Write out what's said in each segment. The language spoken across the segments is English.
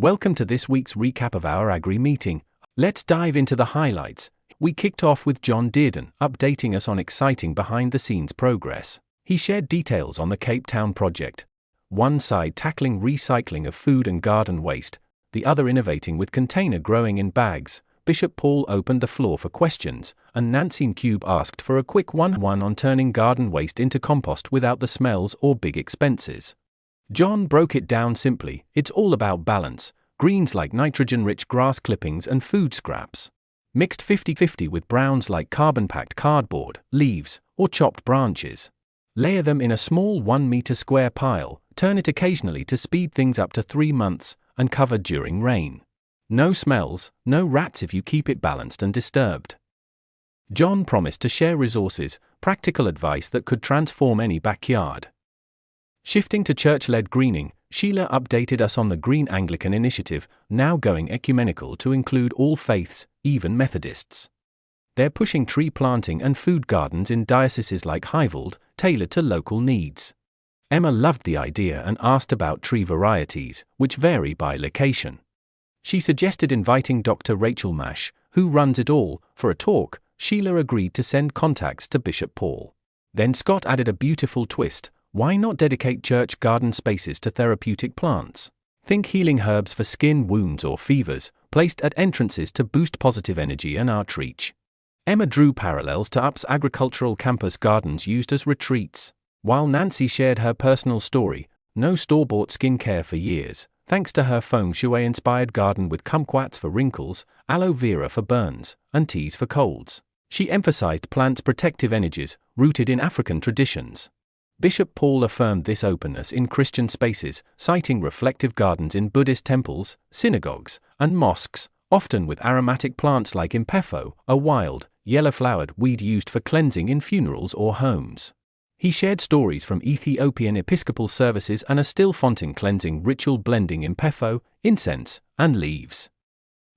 Welcome to this week's recap of our Agri meeting. Let's dive into the highlights. We kicked off with John Dearden, updating us on exciting behind-the-scenes progress. He shared details on the Cape Town project. One side tackling recycling of food and garden waste, the other innovating with container growing in bags. Bishop Paul opened the floor for questions, and Nancy Cube asked for a quick one-on-one on turning garden waste into compost without the smells or big expenses. John broke it down simply: it's all about balance, greens like nitrogen-rich grass clippings and food scraps, mixed 50-50 with browns like carbon-packed cardboard, leaves, or chopped branches. Layer them in a small 1-meter square pile, turn it occasionally to speed things up to 3 months, and cover during rain. No smells, no rats if you keep it balanced and disturbed. John promised to share resources, practical advice that could transform any backyard. Shifting to church-led greening, Sheila updated us on the Green Anglican initiative, now going ecumenical to include all faiths, even Methodists. They're pushing tree planting and food gardens in dioceses like Highfield, tailored to local needs. Emma loved the idea and asked about tree varieties, which vary by location. She suggested inviting Dr. Rachel Mash, who runs it all, for a talk. Sheila agreed to send contacts to Bishop Paul. Then Scott added a beautiful twist: why not dedicate church garden spaces to therapeutic plants? Think healing herbs for skin wounds or fevers, placed at entrances to boost positive energy and outreach. Emma drew parallels to UP's agricultural campus gardens used as retreats, while Nancy shared her personal story: no store-bought skincare for years, thanks to her feng shui-inspired garden with kumquats for wrinkles, aloe vera for burns, and teas for colds. She emphasized plants' protective energies, rooted in African traditions. Bishop Paul affirmed this openness in Christian spaces, citing reflective gardens in Buddhist temples, synagogues, and mosques, often with aromatic plants like impefo, a wild, yellow-flowered weed used for cleansing in funerals or homes. He shared stories from Ethiopian Episcopal services and a still fonting cleansing ritual blending impefo, incense, and leaves.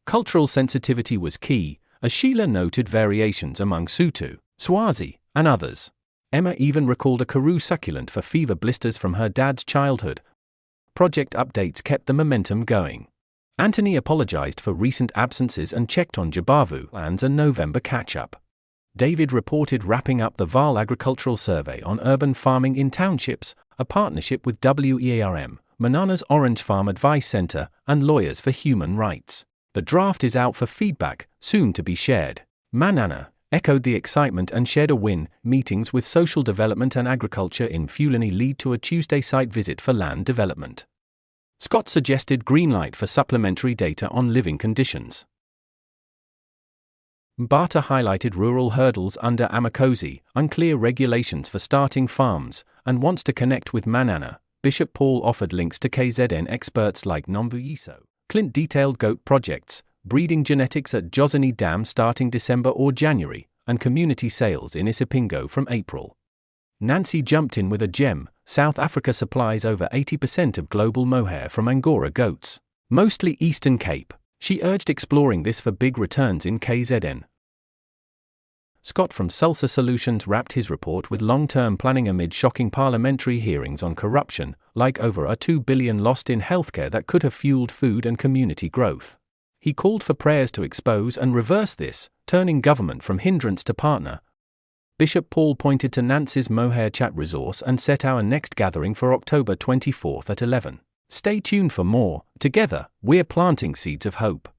Cultural sensitivity was key, as Sheila noted variations among Sotho, Swazi, and others. Emma even recalled a Karoo succulent for fever blisters from her dad's childhood. Project updates kept the momentum going. Anthony apologized for recent absences and checked on Jabavu plans and November catch-up. David reported wrapping up the Vaal Agricultural Survey on urban farming in townships, a partnership with WEARM, Manana's Orange Farm Advice Center, and Lawyers for Human Rights. The draft is out for feedback, soon to be shared. Manana echoed the excitement and shared a win: meetings with social development and agriculture in Fulani lead to a Tuesday site visit for land development. Scott suggested green light for supplementary data on living conditions. Mbata highlighted rural hurdles under Amakosi, unclear regulations for starting farms, and wants to connect with Manana. Bishop Paul offered links to KZN experts like Nombuyiso. Clint detailed goat projects, breeding genetics at Jozani Dam starting December or January, and community sales in Isipingo from April. Nancy jumped in with a gem: South Africa supplies over 80% of global mohair from Angora goats, mostly Eastern Cape. She urged exploring this for big returns in KZN. Scott from Salsa Solutions wrapped his report with long-term planning amid shocking parliamentary hearings on corruption, like over a $2 billion lost in healthcare that could have fueled food and community growth. He called for prayers to expose and reverse this, turning government from hindrance to partner. Bishop Paul pointed to Nancy's mohair chat resource and set our next gathering for October 24th at 11. Stay tuned for more. Together, we're planting seeds of hope.